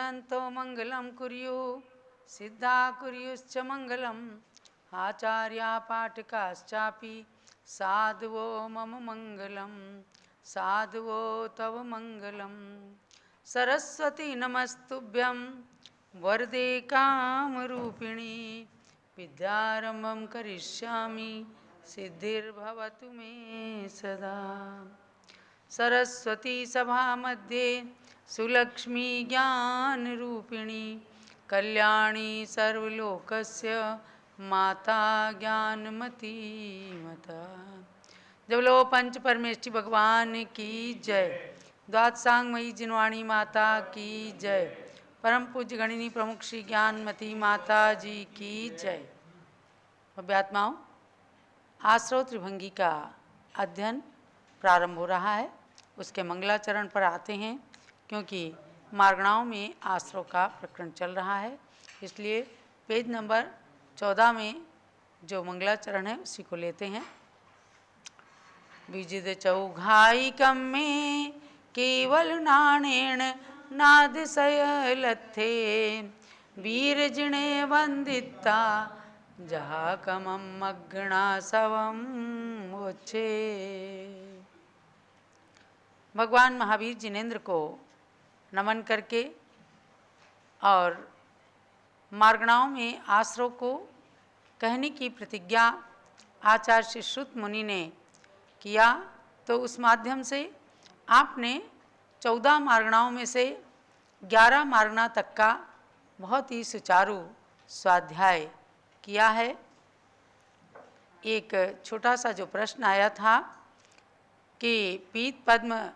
कुर्वन्तो मङ्गलं कुर्युः सिद्धा कुर्युश्च मङ्गलम् आचार्या पाठकाश्चापि साधवो मम मङ्गलं साधवो तव मङ्गलं सरस्वती नमस्तुभ्यं वरदे कामरूपिणी विद्यारम्भं करिष्यामि सिद्धिर्भवतु मे सदा। सरस्वती सभा मध्ये सुलक्ष्मी ज्ञानरूपिणी कल्याणी सर्वलोकस्य माता ज्ञानमती मता। जब लो पंच परमेष्ठी भगवान की जय। द्वादशांगमयी जिनवाणी माता की जय। परम पूज्य गणिनी प्रमुख श्री ज्ञानमती माता जी की जय। अभ्यात्माओं, आश्रव त्रिभंगी का अध्ययन प्रारंभ हो रहा है। उसके मंगलाचरण पर आते हैं, क्योंकि मार्गणाओं में आश्रव का प्रकरण चल रहा है, इसलिए पेज नंबर 14 में जो मंगलाचरण है उसी को लेते हैं। विजिद चौघाइकम में केवल नाणेण नाद सयलथे वीर जिणे वंदिता जहा कमम मग्गणा सवम मोचे। भगवान महावीर जिनेन्द्र को नमन करके और मार्गणाओं में आश्रव को कहने की प्रतिज्ञा आचार्य श्री श्रुत मुनि ने किया, तो उस माध्यम से आपने 14 मार्गणाओं में से 11 मार्गणा तक का बहुत ही सुचारू स्वाध्याय किया है। एक छोटा सा जो प्रश्न आया था कि पीत पद्म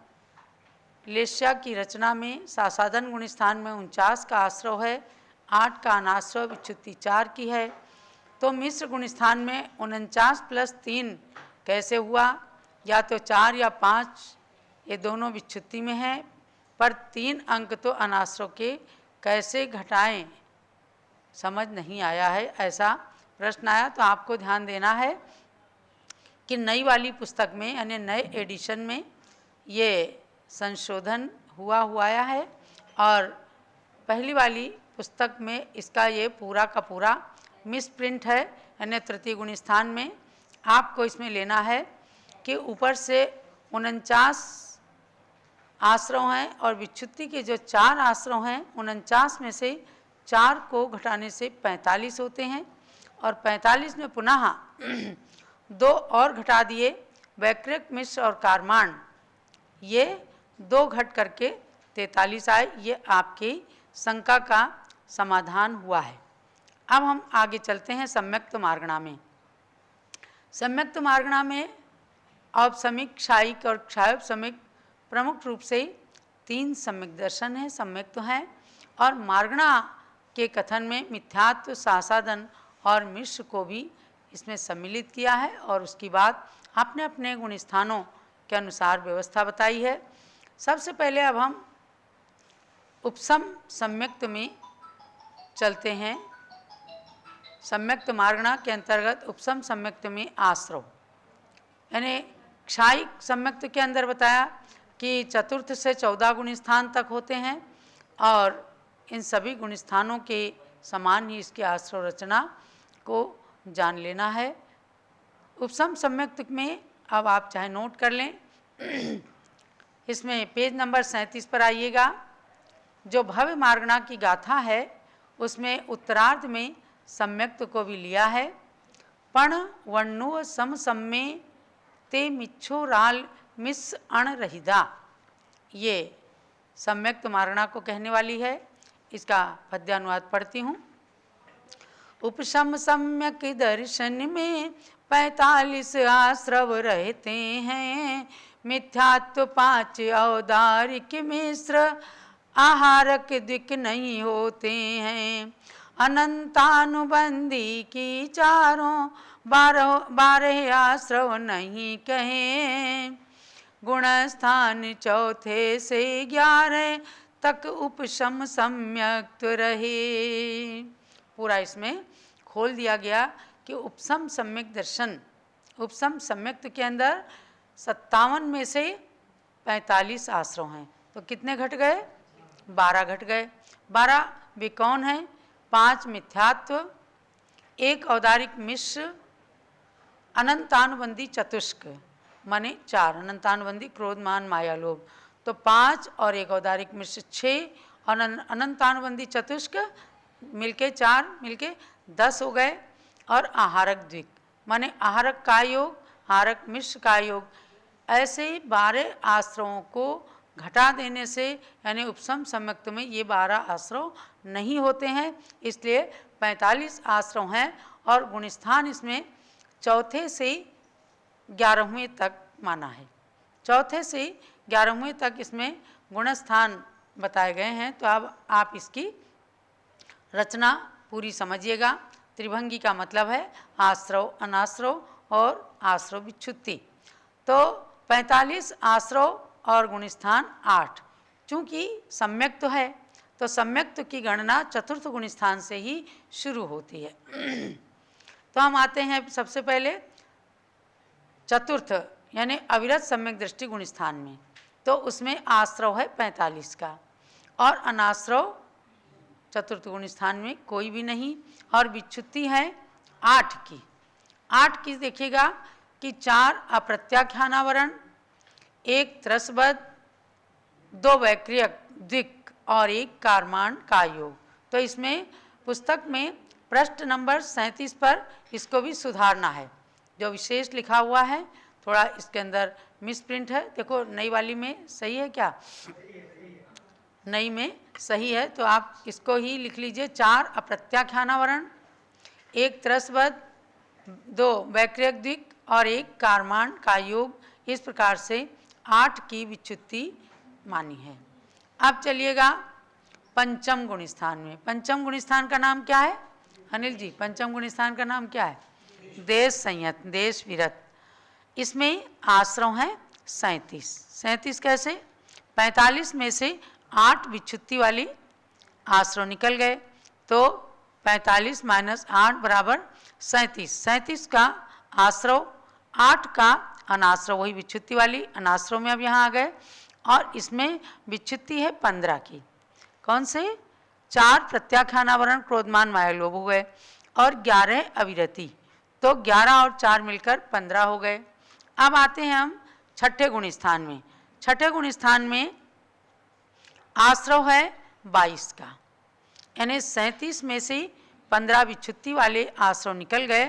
लेस्या की रचना में सासाधन गुण स्थान में 49 का आश्रव है, 8 का अनाश्रव विच्युति 4 की है, तो मिश्र गुण स्थान में 49 + 3 कैसे हुआ? या तो 4 या 5 ये दोनों विच्युति में है, पर 3 अंक तो अनाश्रव के कैसे घटाएं, समझ नहीं आया है। ऐसा प्रश्न आया, तो आपको ध्यान देना है कि नई वाली पुस्तक में यानी नए एडिशन में ये संशोधन हुआ है, और पहली वाली पुस्तक में इसका ये पूरा का पूरा मिसप्रिंट है। यानी तृतीय गुण स्थान में आपको इसमें लेना है कि ऊपर से 49 आश्रव हैं और विच्युति के जो 4 आश्रव हैं 49 में से 4 को घटाने से 45 होते हैं, और 45 में पुनः 2 और घटा दिए, वैकृत मिश्र और कारमान, ये 2 घट करके 43 आए। ये आपकी शंका का समाधान हुआ है। अब हम आगे चलते हैं सम्यक्त मार्गणा में। सम्यक्त मार्गणा में औपसमिक, क्षायिक और क्षायोपसमिक प्रमुख रूप से 3 सम्यक दर्शन हैं, सम्यक्त हैं, और मार्गणा के कथन में मिथ्यात्व, सासाधन और मिश्र को भी इसमें सम्मिलित किया है, और उसकी बाद आपने अपने गुण स्थानों के अनुसार व्यवस्था बताई है। सबसे पहले अब हम उपसम सम्यक्त में चलते हैं। सम्यक्त मार्गणा के अंतर्गत उपसम सम्यक्त में आश्रव, यानी क्षायिक सम्यक्त के अंदर बताया कि चतुर्थ से 14 गुण स्थान तक होते हैं, और इन सभी गुण स्थानों के समान ही इसकी आश्रव रचना को जान लेना है। उपसम सम्यक्त में अब आप चाहे नोट कर लें, इसमें पेज नंबर 37 पर आइएगा। जो भव्य मार्गणा की गाथा है उसमें उत्तरार्ध में सम्यक्त को भी लिया है। पण वर्णो सम सम्मे ते मिच्छो राल मिस अण रहिदा, ये सम्यक्त मार्गणा को कहने वाली है। इसका पद्यानुवाद पढ़ती हूँ। उपशम सम्यक दर्शन में 45 आश्रव रहते हैं, मिथ्यात्व 5 औदारिक मिश्र आहारक दिक नहीं होते हैं, अनंतानुबंधी की 12 आश्रव नहीं कहे, गुण स्थान चौथे से 11 तक उपशम सम्यक्त रहे। पूरा इसमें खोल दिया गया कि उपसम सम्यक दर्शन, उपसम सम्यक्त के अंदर 57 में से 45 आश्रव हैं, तो कितने घट गए? 12 घट गए। 12 वे कौन है? 5 मिथ्यात्व, 1 औदारिक मिश्र, अनंतानुबंधी चतुष्क माने 4, अनंतानुबंधी क्रोध मान माया लोभ। तो 5 और 1 औदारिक मिश्र 6 और अनंतानुबंधी चतुष्क मिलके 4 मिलके 10 हो गए। और आहारक द्विक माने आहारक का योग, आहारक मिश्र का योग। ऐसे 12 आश्रयों को घटा देने से यानी उपसम सम्यक्त में ये 12 आश्रय नहीं होते हैं, इसलिए 45 आश्रय हैं। और गुणस्थान इसमें चौथे से 11वें तक माना है। चौथे से 11वें तक इसमें गुणस्थान बताए गए हैं। तो अब आप इसकी रचना पूरी समझिएगा। त्रिभंगी का मतलब है आश्रव, अनाश्रव और आश्रव विच्छुत्ति। तो 45 आश्रव और गुणस्थान 8। चूँकि सम्यक्त है तो सम्यक्त की गणना चतुर्थ गुणस्थान से ही शुरू होती है। तो हम आते हैं सबसे पहले चतुर्थ यानी अविरत सम्यक दृष्टि गुणस्थान में। तो उसमें आश्रव है 45 का और अनाश्रव चतुर्थ गुणस्थान में कोई भी नहीं। और विच्छुत्ति है 8 की। 8 की देखिएगा कि 4 अप्रत्याख्यानावरण, 1 त्रसबद्ध, 2 वैक्रियक द्विक और 1 कारमान का योग। तो इसमें पुस्तक में पृष्ठ नंबर 37 पर इसको भी सुधारना है। जो विशेष लिखा हुआ है थोड़ा इसके अंदर मिसप्रिंट है। देखो नई वाली में सही है क्या? नई में सही है तो आप इसको ही लिख लीजिए। 4 अप्रत्याख्यानावरण, 1 त्रसबद्ध, 2 वैक्रियक द्विक और 1 कारमान का योग। इस प्रकार से 8 की विच्छुत्ति मानी है। अब चलिएगा पंचम गुणस्थान में। पंचम गुणस्थान का नाम क्या है अनिल जी? पंचम गुणस्थान का नाम क्या है? देश संयत, देश विरत। इसमें आश्रय हैं 37। 37 कैसे? 45 में से 8 विच्छुत्ति वाली आश्रय निकल गए। तो 45 - 8 बराबर 37। 37 का आश्रय, 8 का अनाश्रय, वही विच्छुत्ति वाली अनाश्रय में अब यहाँ आ गए। और इसमें विच्छुत्ति है 15 की। कौन से? 4 प्रत्याख्यानावरण क्रोधमान माया लोभ हो गए और 11 अविरति। तो 11 और 4 मिलकर 15 हो गए। अब आते हैं हम छठे गुणस्थान में। छठे गुणस्थान में आश्रय है 22 का, यानी 37 में से 15 विच्छुत्ति वाले आश्रय निकल गए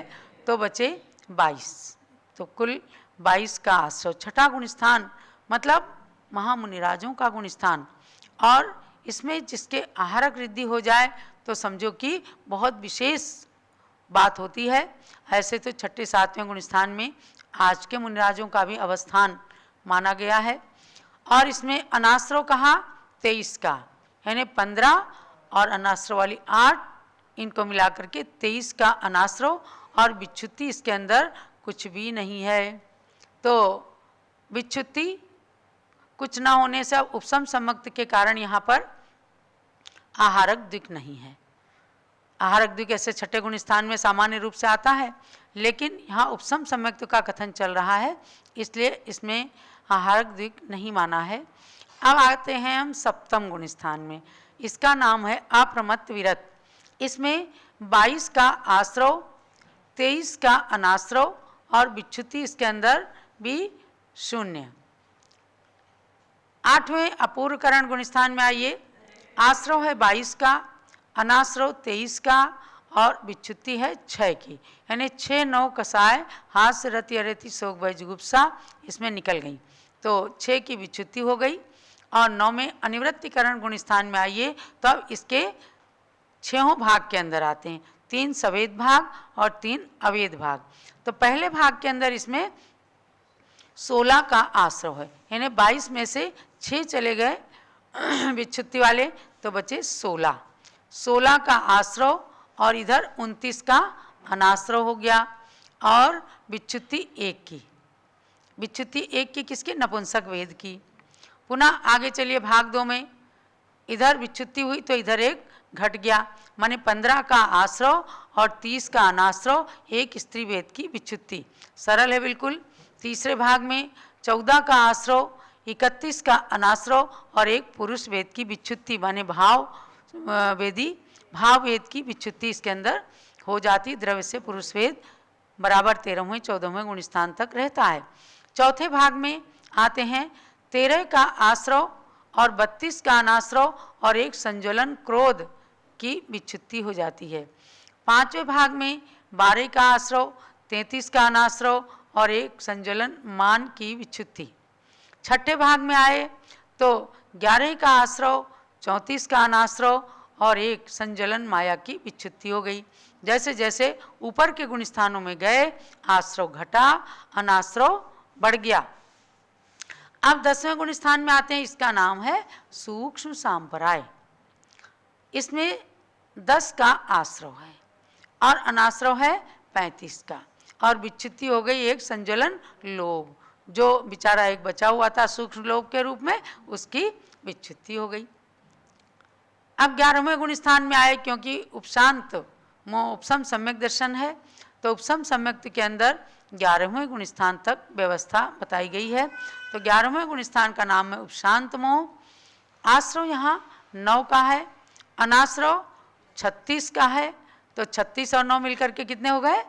तो बचे 22। तो कुल 22 का आश्रय। छठा गुणस्थान मतलब महामुनिराजों का गुणस्थान। और इसमें जिसके आहारक वृद्धि हो जाए तो समझो कि बहुत विशेष बात होती है। ऐसे तो छठे 7वें गुणस्थान में आज के मुनिराजों का भी अवस्थान माना गया है। और इसमें अनाश्रय कहा 23 का, यानी 15 और अनाश्रय वाली 8, इनको मिलाकर के 23 का अनाश्रय। और विच्छुत्ति इसके अंदर कुछ भी नहीं है। तो विच्छुत्ति कुछ ना होने से उपसम सम्यक्त के कारण यहाँ पर आहारक द्विक नहीं है। आहारक द्विक ऐसे छठे गुणस्थान में सामान्य रूप से आता है, लेकिन यहाँ उपसम सम्यक्त का कथन चल रहा है इसलिए इसमें आहारक द्विक नहीं माना है। अब आते हैं हम सप्तम गुणस्थान में। इसका नाम है अप्रमत्त विरत। इसमें 22 का आश्रय, 23 का अनाश्रय और विच्छुत्ति इसके अंदर भी 0। 8वें अपूर्वकरण गुणस्थान में आइए। आश्रय है 22 का, अनाश्रय 23 का और विच्छुत्ति है 6 की, यानी 6 9 कसाय हास्य रति अरति शोक भय जुगुप्सा इसमें निकल गई। तो 6 की विच्छुत्ति हो गई। और 9वें अनिवृत्तिकरण गुणस्थान में आइए तो अब इसके 6 भाग के अंदर आते हैं। 3 सवेद भाग और 3 अवेद भाग। तो पहले भाग के अंदर इसमें 16 का आश्रय है, यानी 22 में से 6 चले गए विच्छुत्ति वाले तो बचे 16। 16 का आश्रय और इधर 29 का अनाश्रय हो गया। और विच्छुत्ति 1 की। विच्छुत्ति 1 की किसकी? नपुंसक वेद की। पुनः आगे चलिए भाग 2 में। इधर विच्छुत्ति हुई तो इधर 1 घट गया, माने 15 का आश्रय और 30 का अनाश्रय, 1 स्त्री वेद की विच्छुत्ति। सरल है बिल्कुल। तीसरे भाग में 14 का आश्रय, 31 का अनाश्रव और एक पुरुष वेद की विच्छुत्ति माने भाव वेद की विच्छुत्ति इसके अंदर हो जाती। द्रव्य से पुरुष वेद बराबर 13वें 14वें गुण स्थान तक रहता है। चौथे भाग में आते हैं 13 का आश्रव और 32 का अनाश्रव और एक संज्वलन क्रोध की विच्छुत्ति हो जाती है। पांचवें भाग में 12 का आश्रव, 33 का अनाश्रव और एक संज्वलन मान की विच्छुत्ति। छठे भाग में आए तो 11 का आश्रव, 34 का अनाश्रव और एक संज्वलन माया की विच्छुत्ति हो गई। जैसे जैसे ऊपर के गुण स्थानों में गए आश्रव घटा, अनाश्रव बढ़ गया। अब 10वें गुण स्थान में आते हैं, इसका नाम है सूक्ष्म सांपराय। इसमें 10 का आश्रव है और अनाश्रव है 35 का और विच्छुत्ति हो गई एक संज्वलन लोभ, जो बेचारा एक बचा हुआ था सूक्ष्म लोभ के रूप में, उसकी विच्छुत्ति हो गई। अब 11वें गुण स्थान में आए, क्योंकि उपशांत उपसम सम्यक दर्शन है तो उपसम सम्यक के अंदर 11वें गुण स्थान तक व्यवस्था बताई गई है। तो 11वें गुण स्थान का नाम है उपशांत मोह। आश्रव यहाँ 9 का है, अनाश्रव 36 का है, तो 36 और 9 मिलकर के कितने हो गए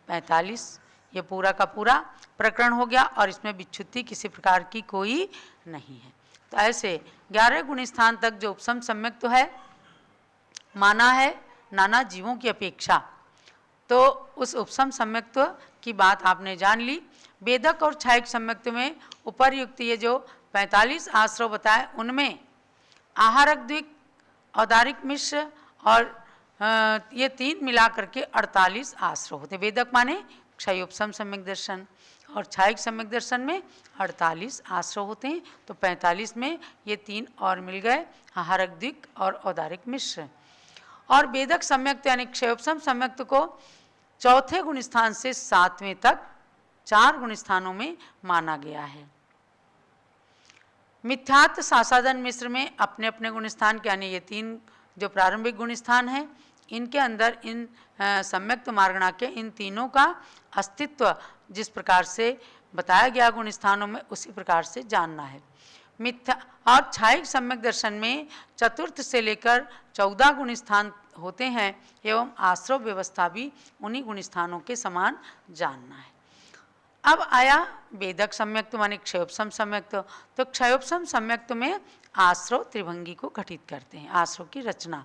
45। ये पूरा का पूरा प्रकरण हो गया और इसमें विच्छुत्ति किसी प्रकार की कोई नहीं है। तो ऐसे 11 गुण स्थान तक जो उपसम सम्यक तो है माना है नाना जीवों की अपेक्षा, तो उस उपसम सम्यक्त्व की बात आपने जान ली। वेदक और छायक सम्यक्त्व में उपर्युक्त ये जो 45 आश्रव बताए उनमें आहारक द्विक, औदारिक मिश्र और ये 3 मिला करके 48 आश्रव होते। वेदक माने क्षयोपसम सम्यक दर्शन और छायक सम्यक दर्शन में 48 आश्रव होते हैं। तो 45 में ये 3 और मिल गए, आहारक द्विक और औदारिक मिश्र। और वेदक सम्यक्त यानी क्षयोपसम सम्यक्त को चौथे गुण स्थान से 7वें तक 4 गुण स्थानों में माना गया है। मिथ्यात्व सासादन मिश्र में अपने अपने गुण स्थान के यानी ये 3 जो प्रारंभिक गुण स्थान हैं इनके अंदर इन सम्यक्त मार्गणा के इन तीनों का अस्तित्व जिस प्रकार से बताया गया गुण स्थानों में उसी प्रकार से जानना है। मिथ्या और छायिक सम्यक दर्शन में चतुर्थ से लेकर 14 गुण स्थान होते हैं एवं आश्रव व्यवस्था भी उन्हीं गुण स्थानों के समान जानना है। अब आया वेदक सम्यक्त माने क्षयोपसम सम्यक्त। तो क्षयोपसम सम्यक्त में आश्रव त्रिभंगी को घटित करते हैं, आश्रव की रचना।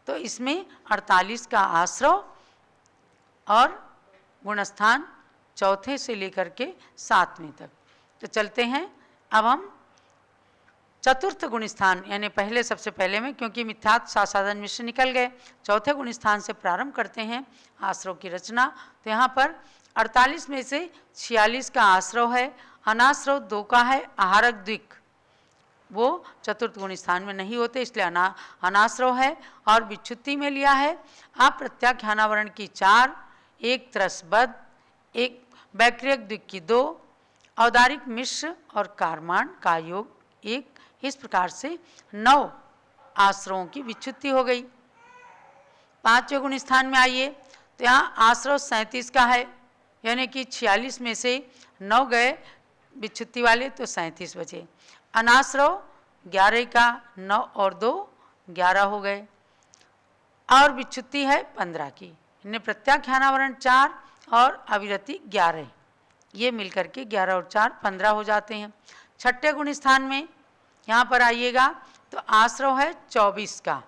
तो इसमें 48 का आश्रव और गुणस्थान चौथे से लेकर के 7वें तक। तो चलते हैं अब हम चतुर्थ गुण स्थान यानी पहले सबसे पहले में, क्योंकि मिथ्यात्व सासादन मिश्र निकल गए, चौथे गुण स्थान से प्रारंभ करते हैं आश्रव की रचना। तो यहाँ पर 48 में से 46 का आश्रव है, अनाश्रव 2 का है, आहारक द्विक वो चतुर्थ गुण स्थान में नहीं होते इसलिए अनाश्रव है और विच्छुत्ति में लिया है। अप्रत्याख्यानावरण की 4, एक त्रसबद्ध, एक वैक्रियक द्विक की 2, औदारिक मिश्र और कारमान का योग 1। इस प्रकार से 9 आश्रवों की विच्छुत्ति हो गई। 5वें गुण स्थान में आइए तो यहाँ आश्रव 37 का है, यानी कि 46 में से 9 गए विच्छुत्ति वाले तो 37 बचे। अनाश्रव 11 का 9 और 2 11 हो गए और विच्छुत्ति है 15 की। इन्हें प्रत्याख्यानावरण 4 और अविरति 11, ये मिलकर के 11 और 4 15 हो जाते हैं। छठे गुण स्थान में यहाँ पर आइएगा तो आश्रव है 24 का।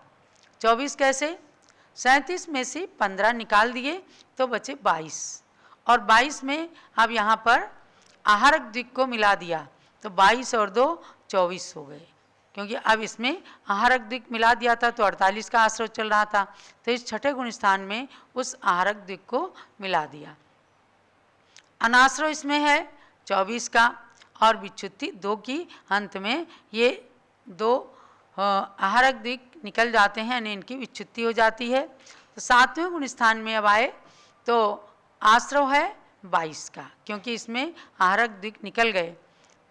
24 कैसे? 37 में से 15 निकाल दिए तो बचे 22 और 22 में अब यहाँ पर आहारक द्विक को मिला दिया तो 22 और 2 24 हो गए, क्योंकि अब इसमें आहारक द्विक मिला दिया था तो 48 का आश्रव चल रहा था। तो इस छठे गुण स्थान में उस आहारक द्विक को मिला दिया। अनाश्रव इसमें है 24 का और विच्छुत्ति 2 की। अंत में ये 2 आहारक द्विक निकल जाते हैं यानी इनकी विच्छुत्ति हो जाती है। तो 7वें गुण स्थान में अब आए तो आश्रव है 22 का, क्योंकि इसमें आहारक द्विक निकल गए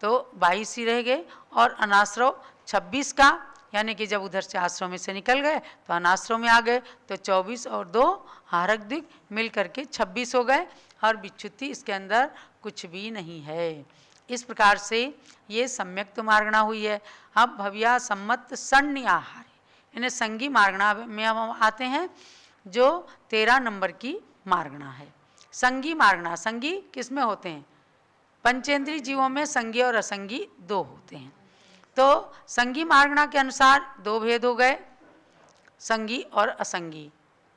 तो 22 ही रह गए। और अनाश्रव 26 का, यानी कि जब उधर से आश्रव में से निकल गए तो अनाश्रव में आ गए तो 24 और 2 आहारक द्विक मिल करके 26 हो गए और विच्छुत्ति इसके अंदर कुछ भी नहीं है। इस प्रकार से ये सम्यक्त मार्गणा हुई है। अब भव्या सम्मत सण्य आहार, यानी संगी मार्गणा में हम आते हैं जो 13 नंबर की मार्गणा है। संगी मार्गणा, संगी किस में होते हैं? पंचेंद्रीय जीवों में संगी और असंगी 2 होते हैं। तो संगी मार्गणा के अनुसार 2 भेद हो गए, संगी और असंगी।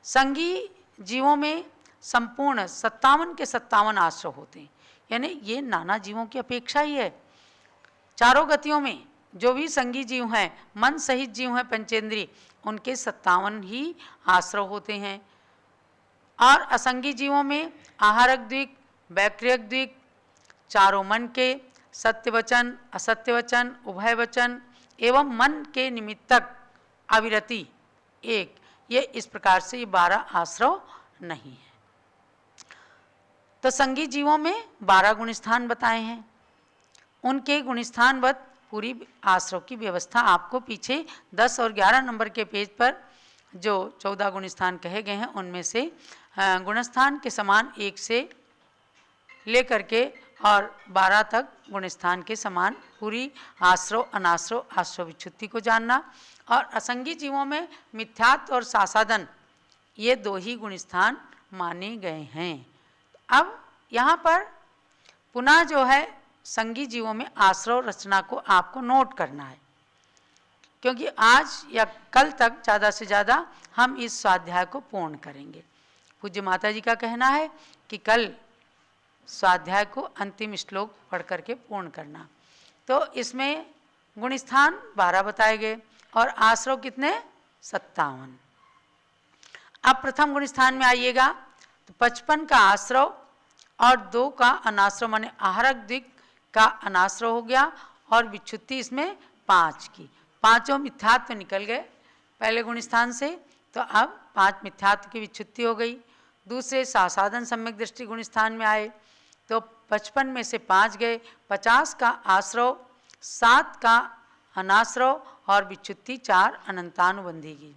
संगी जीवों में संपूर्ण 57 के 57 आश्रय होते हैं, यानी ये नाना जीवों की अपेक्षा ही है। चारों गतियों में जो भी संगी जीव हैं, मन सहित जीव हैं पंचेंद्रीय, उनके 57 ही आश्रय होते हैं। और असंगी जीवों में आहारक द्विक, वैक्रियक द्विक, चारों मन के, सत्य वचन, असत्य वचन, उभय वचन एवं मन के निमित्तक अविरति एक, ये इस प्रकार से ये 12 आश्रय नहीं है। तो संगी जीवों में 12 गुणस्थान बताए हैं। उनके गुणस्थानवत पूरी आश्रय की व्यवस्था आपको पीछे 10 और 11 नंबर के पेज पर जो 14 गुणस्थान कहे गए हैं उनमें से गुणस्थान के समान 1 से लेकर के और 12 तक गुणस्थान के समान पूरी आश्रय अनाश्रय आश्रय विच्छुत्ति को जानना। और असंगी जीवों में मिथ्यात्व और सासादन ये 2 ही गुणस्थान माने गए हैं। अब यहाँ पर पुनः जो है संगी जीवों में आश्रय रचना को आपको नोट करना है, क्योंकि आज या कल तक ज़्यादा से ज़्यादा हम इस स्वाध्याय को पूर्ण करेंगे। पूज्य माता जी का कहना है कि कल स्वाध्याय को अंतिम श्लोक पढ़ करके पूर्ण करना। तो इसमें गुणस्थान 12 बताए गए और आश्रय कितने? 57। अब प्रथम गुणस्थान में आइएगा तो 55 का आश्रय और 2 का अनाश्रय, माने आहारक द्विक का अनाश्रय हो गया और विच्छुत्ति इसमें 5 की। 5 मिथ्यात्व निकल गए पहले गुणस्थान से, तो अब 5 मिथ्यात्व की विच्छुत्ति हो गई। दूसरे सासाधन सम्यक दृष्टि गुणस्थान में आए तो 55 में से 5 गए, 50 का आश्रय, 7 का अनाश्रय और विच्छुत्ति 4 अनंतानुबंधी की।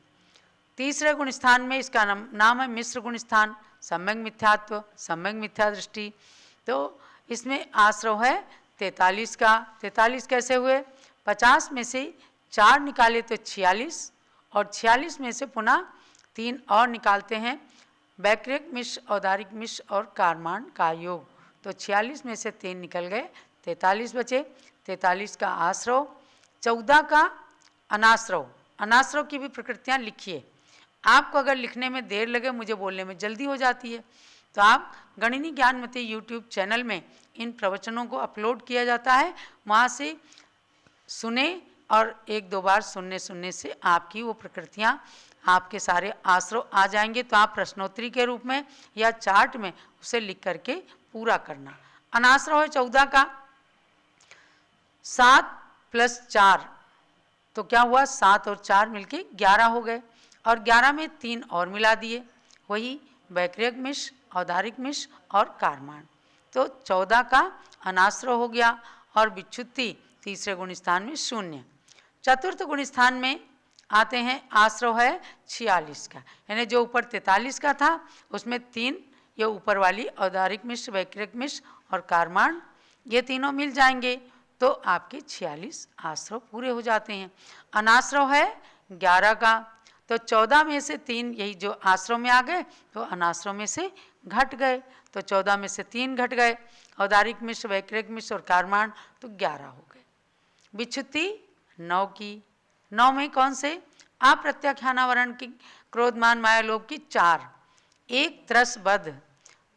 तीसरे गुणस्थान में इसका नाम है मिश्र गुणस्थान, सम्यक मिथ्यात्व, सम्यक मिथ्या दृष्टि। तो इसमें आश्रय है 43 का। 43 कैसे हुए? 50 में से 4 निकाले तो 46 और 46 में से पुनः 3 और निकालते हैं, वैक्रिक मिश्र, औदारिक मिश्र और कारमान का योग। तो 46 में से 3 निकल गए, 43 बचे। 43 का आश्रय, 14 का अनाश्रय। अनाश्रय की भी प्रकृतियाँ लिखिए। आपको अगर लिखने में देर लगे, मुझे बोलने में जल्दी हो जाती है, तो आप गणिनी ज्ञानमती यूट्यूब चैनल में इन प्रवचनों को अपलोड किया जाता है, वहाँ से सुने और 1-2 बार सुनने से आपकी वो प्रकृतियाँ, आपके सारे आश्रय आ जाएंगे। तो आप प्रश्नोत्तरी के रूप में या चार्ट में उसे लिख करके पूरा करना। अनाश्रय है 14 का, 7 + 4 तो क्या हुआ? 7 और 4 मिलके 11 हो गए और 11 में 3 और मिला दिए, वही वैक्रियक मिश्र, औदारिक मिश्र और कारमान। तो 14 का अनाश्रय हो गया और विच्छुत्ति तीसरे गुणस्थान में 0। चतुर्थ गुणस्थान में आते हैं, आश्रय है 46 का, यानी जो ऊपर 43 का था उसमें 3 ये ऊपर वाली औदारिक मिश्र, वैक्रियक मिश्र और कारमान, ये तीनों मिल जाएंगे तो आपके 46 आश्रय पूरे हो जाते हैं। अनाश्रय है 11 का, तो 14 में से 3 यही जो आश्रय में आ गए तो अनाश्रय में से घट गए, तो 14 में से 3 घट गए, औदारिक मिश्र, वैक्रियक मिश्र और कारमान, तो 11 हो गए। विच्छुत्ति 9 की। 9 में कौन से? अप्रत्याख्यानावरण की, क्रोधमान माया लोभ की 4, 1 त्रसबद्ध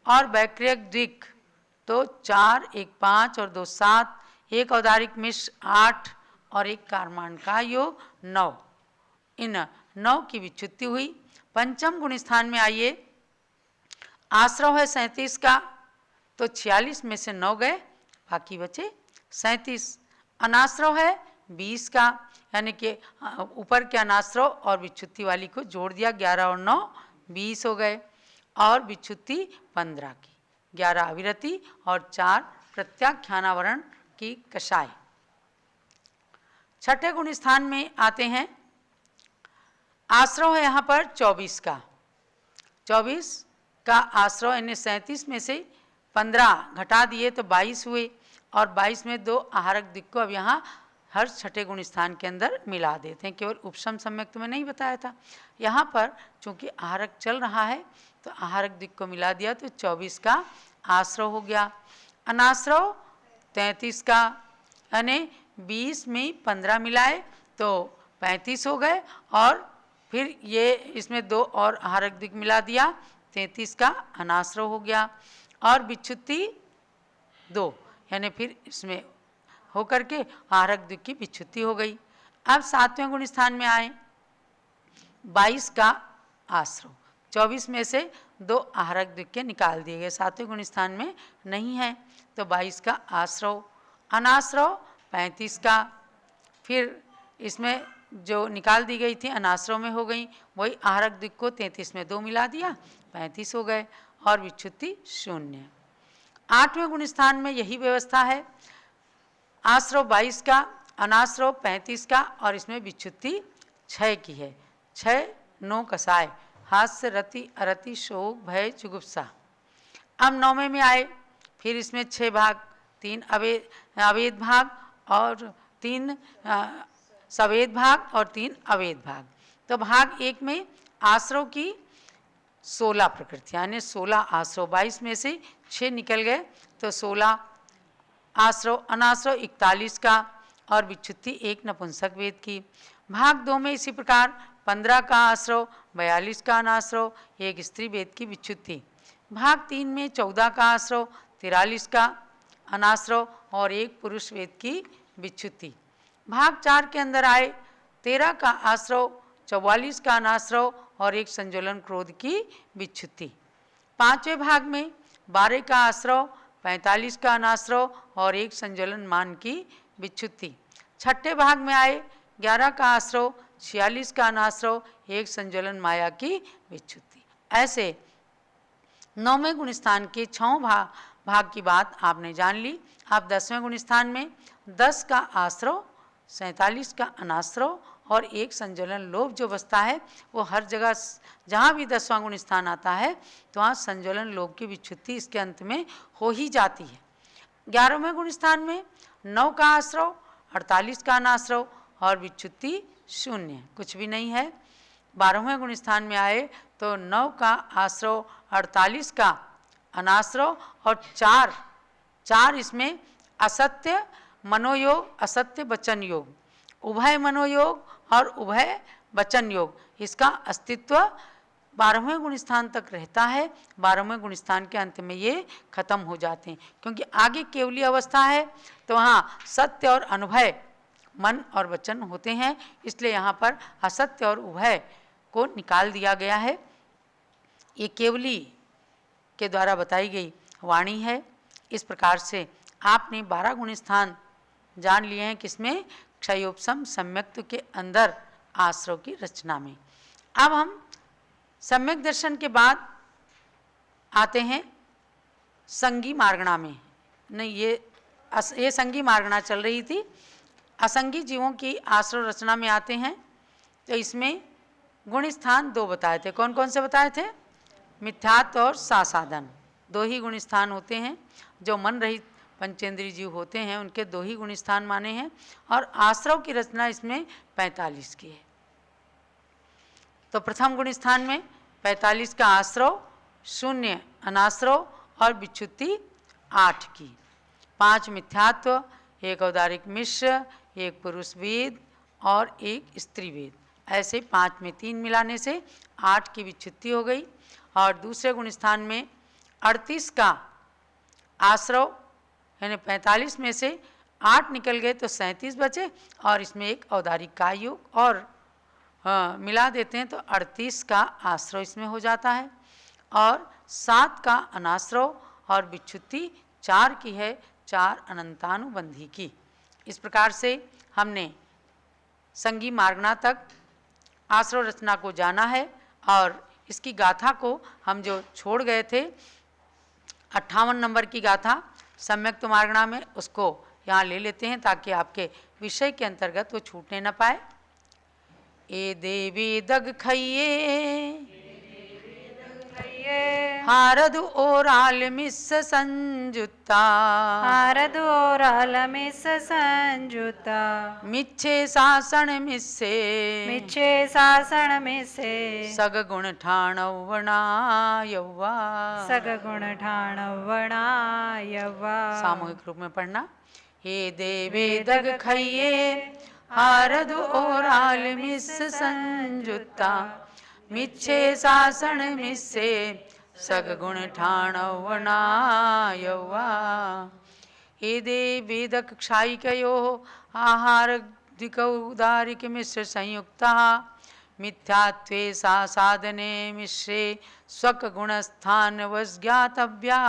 और वैक्रियक द्विक तो 4, 1 5 और 2 7, 1 औदारिक मिश्र 8 और 1 कारमान का योग 9। इन 9 की विच्छुत्ति हुई। पंचम गुणस्थान में आइए, आश्रय है 37 का, तो 46 में से 9 गए, बाकी बचे 37। अनाश्रय है 20 का, यानी कि ऊपर के अनाश्रय और विच्छुत्ति वाली को जोड़ दिया, 11 और 9 20 हो गए और विच्छुत्ति 15 की, 11 अविरति और 4 प्रत्याख्यानावरण की कषाय। छठे गुणस्थान में आते हैं, आश्रय है यहाँ पर 24 का। 24 का आश्रय, यानी 37 में से 15 घटा दिए तो 22 हुए और 22 में 2 आहारक दिक् को अब यहाँ हर छठे गुण स्थान के अंदर मिला देते हैं। केवल उपशम सम्यक्त में नहीं बताया था, यहाँ पर चूंकि आहारक चल रहा है तो आहारक दिक् को मिला दिया तो 24 का आश्रव हो गया। अनाश्रव 33 का, यानी 20 में 15 मिलाए तो 35 हो गए, और फिर ये इसमें 2 और आहारक दिक् मिला दिया, 33 का अनाश्रव हो गया। और विच्छुत्ति 2, यानी फिर इसमें होकर के आहारक दिक् की विच्छुत्ति हो गई। अब 7वें गुण स्थान में आए, 22 का आश्रव, 24 में से 2 आहारक दिक् के निकाल दिए गए, 7वें गुण स्थान में नहीं है तो 22 का आश्रव। अनाश्रव 35 का, फिर इसमें जो निकाल दी गई थी अनाश्रव में हो गई, वही आहारक दिक् को 33 में 2 मिला दिया, 35 हो गए, और विच्छुत्ति 0। 8वें गुण स्थान में यही व्यवस्था है, आश्रव 22 का, अनाश्रव 35 का, और इसमें विच्छुत्ति 6 की है। 6 9 कसाय, हास्य, रति, अरति, शोक, भय, जुगुप्सा। अब 9वें में आए, फिर इसमें 6 भाग, 3 अवेद भाग और 3 सवेद भाग और 3 अवेद भाग। तो भाग 1 में आश्रव की 16 प्रकृतियाँ, यानी 16 आश्रव, 22 में से 6 निकल गए तो 16 आश्रव। अनाश्रव 41 का, और विच्छुत्ति 1 नपुंसक वेद की। भाग 2 में इसी प्रकार 15 का आश्रव, 42 का अनाश्रव, 1 स्त्री वेद की विच्छुत्ति। भाग 3 में 14 का आश्रव, 43 का अनाश्रव और 1 पुरुष वेद की विच्छुत्ति। भाग 4 के अंदर आए, 13 का आश्रव, 44 का अनाश्रव और 1 संज्वलन क्रोध की विच्छुत्ति। 5वें भाग में 12 का आश्रव, 45 का अनाश्रव और 1 संज्वलन मान की विच्छुत्ति। 6ठे भाग में आए, 11 का आश्रव, 46 का अनाश्रव, 1 संज्वलन माया की विच्छुत्ति। ऐसे 9वें गुण स्थान के 6 भाग की बात आपने जान ली। आप 10वें गुण स्थान में 10 का आश्रव, 47 का अनाश्रव और 1 संज्वलन लोभ जो बसता है, वो हर जगह जहाँ भी 10वां गुण स्थान आता है तो वहाँ संज्वलन लोभ की विच्छुत्ति इसके अंत में हो ही जाती है। 11वें गुण स्थान में 9 का आश्रव, 48 का अनाश्रव और विच्छुत्ति 0, कुछ भी नहीं है। 12वें गुण स्थान में आए तो 9 का आश्रव, 48 का अनाश्रव और 4 इसमें असत्य मनोयोग, असत्य वचन योग, उभय मनोयोग और उभय वचन योग, इसका अस्तित्व 12वें गुण स्थान तक रहता है। 12वें गुण स्थान के अंत में ये खत्म हो जाते हैं, क्योंकि आगे केवली अवस्था है तो वहाँ सत्य और अनुभय मन और वचन होते हैं, इसलिए यहाँ पर असत्य और उभय को निकाल दिया गया है। ये केवली के द्वारा बताई गई वाणी है। इस प्रकार से आपने 12 गुण स्थान जान लिए हैं, किसमें? क्षयोपशम सम्यक्त्व के अंदर आश्रव की रचना में। अब हम सम्यक दर्शन के बाद आते हैं संगी मार्गणा में। नहीं, ये संगी मार्गणा चल रही थी। असंगी जीवों की आश्रव रचना में आते हैं तो इसमें गुण स्थान 2 बताए थे। कौन कौन से बताए थे? मिथ्यात्व और सासाधन, 2 ही गुण स्थान होते हैं। जो मन रहित पंचेंद्रीय जीव होते हैं उनके 2 ही गुण स्थान माने हैं, और आश्रव की रचना इसमें 45 की है। तो प्रथम गुण स्थान में 45 का आश्रव, 0 अनाश्रव और विच्छुत्ति 8 की। 5 मिथ्यात्व, 1 औदारिक मिश्र, 1 पुरुष वेद और 1 स्त्री वेद। ऐसे 5 में 3 मिलाने से 8 की विच्छुत्ति हो गई। और दूसरे गुण स्थान में 38 का आश्रव, यानी 45 में से 8 निकल गए तो 37 बचे, और इसमें 1 औदारिक का योग और मिला देते हैं तो 38 का आश्रव इसमें हो जाता है। और 7 का अनाश्रव और विच्छुत्ति 4 की है, 4 अनंतानुबंधी की। इस प्रकार से हमने संगी मार्गणा तक आश्रव रचना को जाना है, और इसकी गाथा को हम जो छोड़ गए थे 58 नंबर की गाथा सम्यक्त्व मार्गणा में, उसको यहाँ ले लेते हैं ताकि आपके विषय के अंतर्गत वो छूटने न पाए। ए देवी दग खइये हारदु ओराल मिस्स संयुक्ता हारदु ओराल मिस्स संयुक्ता मिच्छे सासण मिस्से मिच्छे सासण मिस्से सगगुण ठाणवणा यौवा सगगुण ठाणवणा यौवा। सामूहिक रूप में पढ़ना। हे देवे दग खइये हारदु ओराल मिस्स संयुक्ता मिच्छे सासण मिस्से सगगुण ठाणवणा यौवा। हे दे वेदक क्षायिकयो आहार द्विकौदारिक मिश्र संयुक्ता मिथ्यात्वे सा साधने मिश्रे स्वक गुणस्थान वज्ञातव्या।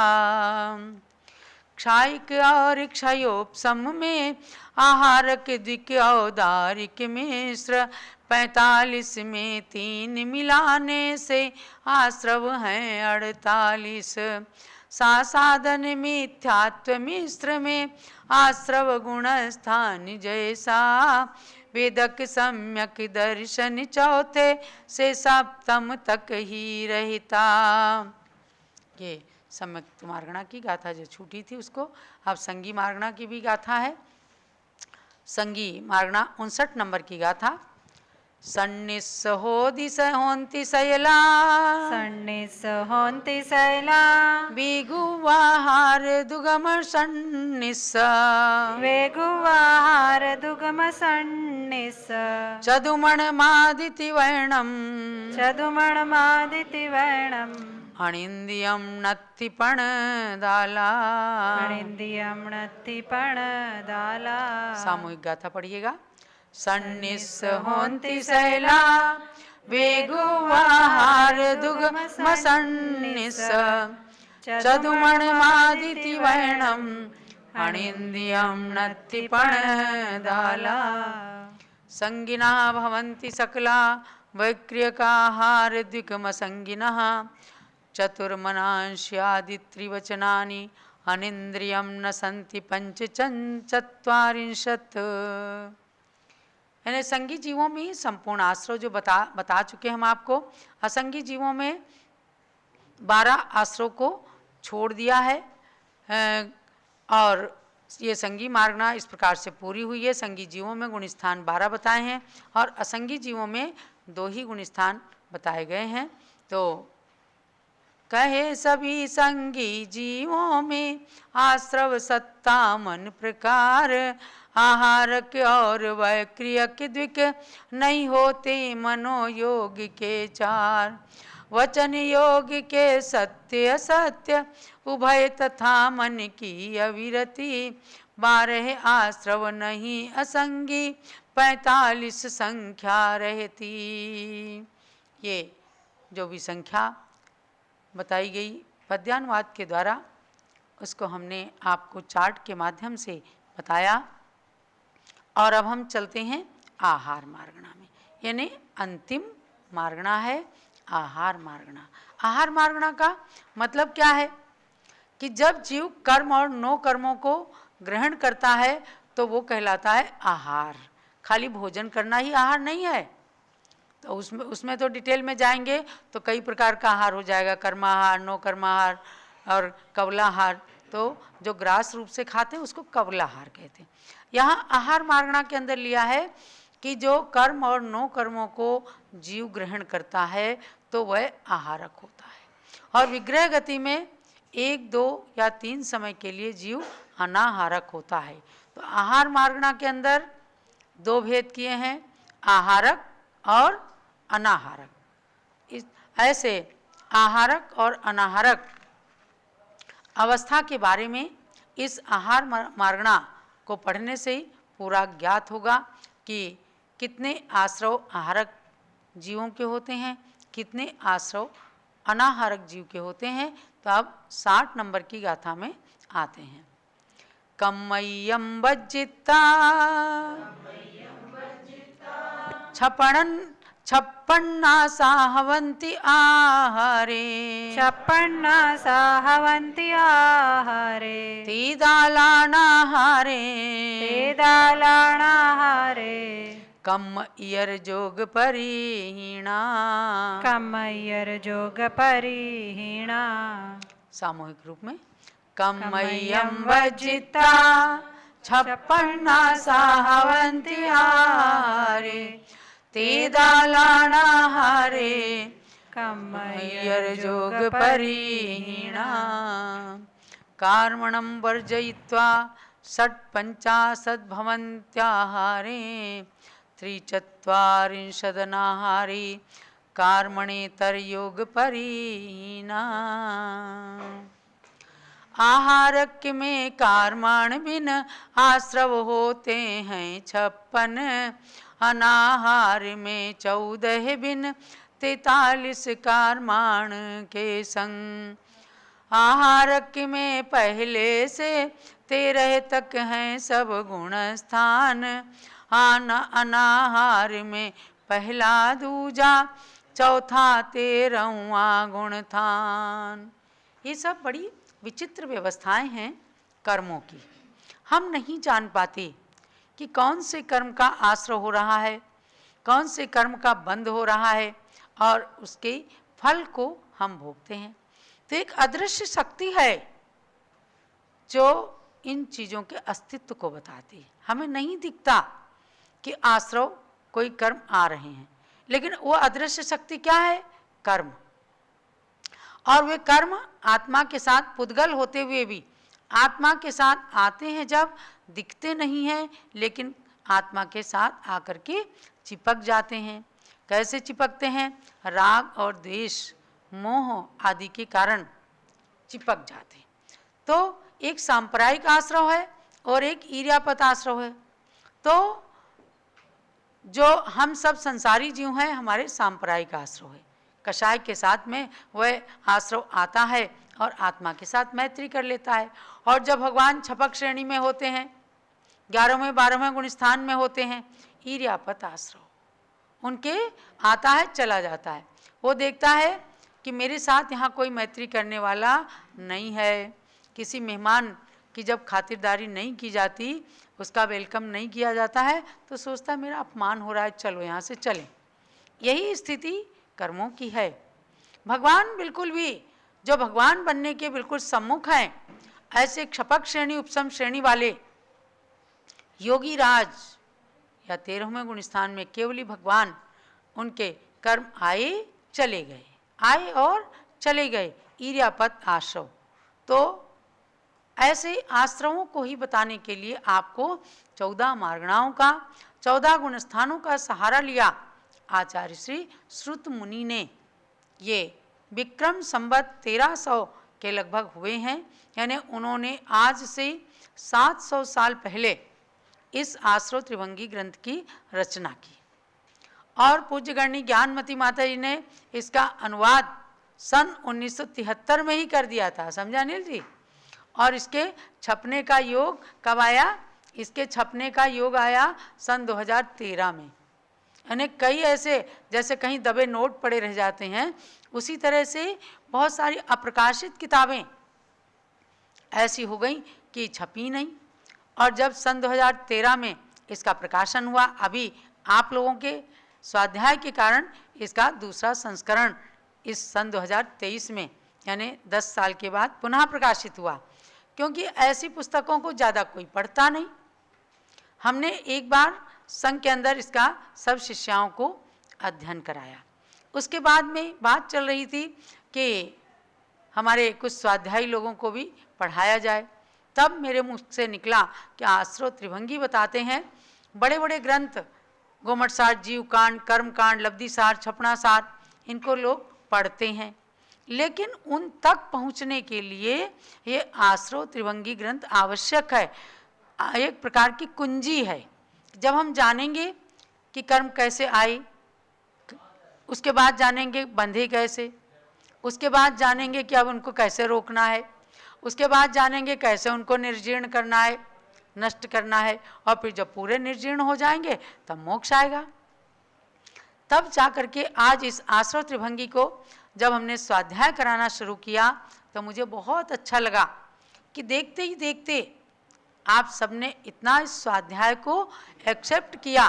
क्षायिक और क्षयोपम में आहारक द्विक औदारिक मिश्र 45 में 3 मिलाने से आश्रव हैं 48। सा साधन मिथ्यात्व मिश्र में आश्रव गुण स्थान जैसा वेदक सम्यक दर्शन चौथे से सप्तम तक ही रहता। ये सम्यक मार्गणा की गाथा जो छूटी थी उसको अब संगी मार्गणा की भी गाथा है। संगी मार्गणा 59 नंबर की गाथा। सन्निस होदि होन्ति शैला सन्निस होन्ति शैला वेगुवाहार दुगम सन्निस वेगुवाहार दुगम सन्निस चदुमण मादिति वर्णम चदुमण मादिति वर्णम अणिन्द्रियं नत्तिपण दाला अणिन्द्रियं नत्तिपण दाला। सामूहिक गाथा पढ़िएगा। सन्निस होन्ति शैला वेगुवाहार दुगम सन्निस चदुमण मादिति वर्णम अणिन्द्रियं नत्तिपण दाला। संगिना भवन्ति सकला वैक्रियकाहार द्विकम संगिनः चतुर्मनांस्यादित्रिवचनानि अनिन्द्रियं न सन्ति पंचचत्वारिंशत्। यानी संगी जीवों में संपूर्ण आश्रव जो बता चुके हम आपको। असंगी जीवों में 12 आश्रव को छोड़ दिया है और ये संगी मार्गणा इस प्रकार से पूरी हुई है। संगी जीवों में गुण स्थान 12 बताए हैं और असंगी जीवों में 2 ही गुण स्थान बताए गए हैं। तो कहे सभी संगी जीवों में आश्रव 57 प्रकार आहारक और वैक्रियक द्विक नहीं होते मनोयोग के 4। वचन योग के सत्य असत्य उभय तथा मन की अविरति 12 आश्रव नहीं असंगी 45 संख्या रहती। ये जो भी संख्या बताई गई पद्यानुवाद के द्वारा उसको हमने आपको चार्ट के माध्यम से बताया। और अब हम चलते हैं आहार मार्गणा में, यानी अंतिम मार्गणा है आहार मार्गणा। आहार मार्गणा का मतलब क्या है कि जब जीव कर्म और नो कर्मों को ग्रहण करता है तो वो कहलाता है आहार। खाली भोजन करना ही आहार नहीं है। तो उसमें तो डिटेल में जाएंगे तो कई प्रकार का आहार हो जाएगा, कर्माहार, नो कर्माहार और कवलाहार। तो जो ग्रास रूप से खाते हैं उसको कवलाहार कहते हैं। यहाँ आहार मार्गणा के अंदर लिया है कि जो कर्म और नो कर्मों को जीव ग्रहण करता है तो वह आहारक होता है। और विग्रह गति में 1, 2 या 3 समय के लिए जीव अनाहारक होता है। तो आहार मार्गणा के अंदर 2 भेद किए हैं, आहारक और अनाहारक। ऐसे आहारक और अनाहारक अवस्था के बारे में इस आहार मार्गणा को पढ़ने से ही पूरा ज्ञात होगा कि कितने आश्रव आहारक जीवों के होते हैं, कितने आश्रव अनाहारक जीव के होते हैं। तो अब 60 नंबर की गाथा में आते हैं। कम्मय्यम वज्जिता छप्पन्ना साहवन्ति आहारे 56 साहवन्ति आहारे तीदालानाहारे तेदालाणाहारे कम इयर जोग परिहीणा। कमयर जोग परिहीणा। सामूहिक रूप में कमयम कमयम वजिता छप्पन्ना साहवंतिया रे ते दालाना हारे कमयर जोग परिहीणा। कार्मणं वर्जयित्वा षट्पञ्चाशद्भवन्त्याहारे त्रिचत्वारिंशदनाहारे कार्मणेतर परिहीणा। आहारक्य में कार्मण बिन आश्रव होते हैं 56, अनाहार में 14 बिन 43 कार्माण के संग। आहारक्य में पहले से 13 तक हैं सब गुण स्थान। अनाहार में पहला दूजा चौथा 13वां गुण थान। ये सब बड़ी विचित्र व्यवस्थाएं हैं कर्मों की। हम नहीं जान पाते कि कौन से कर्म का आश्रय हो रहा है, कौन से कर्म का बंध हो रहा है, और उसके फल को हम भोगते हैं। तो एक अदृश्य शक्ति है जो इन चीज़ों के अस्तित्व को बताती है। हमें नहीं दिखता कि आश्रय कोई कर्म आ रहे हैं, लेकिन वो अदृश्य शक्ति क्या है? कर्म। और वे कर्म आत्मा के साथ पुद्गल होते हुए भी आत्मा के साथ आते हैं, जब दिखते नहीं हैं, लेकिन आत्मा के साथ आकर के चिपक जाते हैं। कैसे चिपकते हैं? राग और द्वेष, मोह आदि के कारण चिपक जाते हैं। तो एक सांप्रदायिक आश्रय है और एक ईर्यापत आश्रय है। तो जो हम सब संसारी जीव हैं, हमारे सांप्रदायिक आश्रय है। कषाय के साथ में वह आश्रय आता है और आत्मा के साथ मैत्री कर लेता है। और जब भगवान छपक श्रेणी में होते हैं, 11वें 12वें गुण स्थान में होते हैं, ईर्यापत आश्रय उनके आता है, चला जाता है। वो देखता है कि मेरे साथ यहाँ कोई मैत्री करने वाला नहीं है। किसी मेहमान की जब खातिरदारी नहीं की जाती, उसका वेलकम नहीं किया जाता है, तो सोचता है मेरा अपमान हो रहा है, चलो यहाँ से चलें। यही स्थिति कर्मों की है। भगवान बिल्कुल भी, जो भगवान बनने के बिल्कुल सम्मुख हैं, ऐसे क्षपक श्रेणी उपसम श्रेणी वाले योगी राज या 13वें गुण स्थान में केवली भगवान, उनके कर्म आए चले गए, आए और चले गए, ईर्यापत आश्रय। तो ऐसे आश्रयों को ही बताने के लिए आपको 14 मार्गणाओं का, 14 गुण स्थानों का सहारा लिया आचार्य श्री श्रुत मुनि ने। ये विक्रम संवत 1300 के लगभग हुए हैं, यानी उन्होंने आज से 700 साल पहले इस आश्रय त्रिभंगी ग्रंथ की रचना की। और पूज्य गणनी ज्ञानमती माता जी ने इसका अनुवाद सन 1973 में ही कर दिया था, समझा अनिल जी। और इसके छपने का योग कब आया? इसके छपने का योग आया सन 2013 में। यानी कई ऐसे, जैसे कहीं दबे नोट पड़े रह जाते हैं, उसी तरह से बहुत सारी अप्रकाशित किताबें ऐसी हो गई कि छपी नहीं। और जब सन 2013 में इसका प्रकाशन हुआ, अभी आप लोगों के स्वाध्याय के कारण इसका दूसरा संस्करण इस सन 2023 में, यानी 10 साल के बाद पुनः प्रकाशित हुआ। क्योंकि ऐसी पुस्तकों को ज़्यादा कोई पढ़ता नहीं। हमने एक बार संघ के अंदर इसका सब शिष्याओं को अध्ययन कराया। उसके बाद में बात चल रही थी कि हमारे कुछ स्वाध्यायी लोगों को भी पढ़ाया जाए। तब मेरे मुख से निकला कि आश्रय त्रिभंगी बताते हैं, बड़े बड़े ग्रंथ गोमट सार, जीव कांड, कर्म कांड, लब्धि सार, छपना सार, इनको लोग पढ़ते हैं, लेकिन उन तक पहुंचने के लिए ये आश्रय त्रिभंगी ग्रंथ आवश्यक है। एक प्रकार की कुंजी है। जब हम जानेंगे कि कर्म कैसे आए, उसके बाद जानेंगे बंधे कैसे, उसके बाद जानेंगे कि अब उनको कैसे रोकना है, उसके बाद जानेंगे कैसे उनको निर्जीर्ण करना है, नष्ट करना है, और फिर जब पूरे निर्जीर्ण हो जाएंगे तब मोक्ष आएगा। तब जा करके आज इस आश्रय त्रिभंगी को जब हमने स्वाध्याय कराना शुरू किया तो मुझे बहुत अच्छा लगा कि देखते ही देखते आप सबने इतना इस स्वाध्याय को एक्सेप्ट किया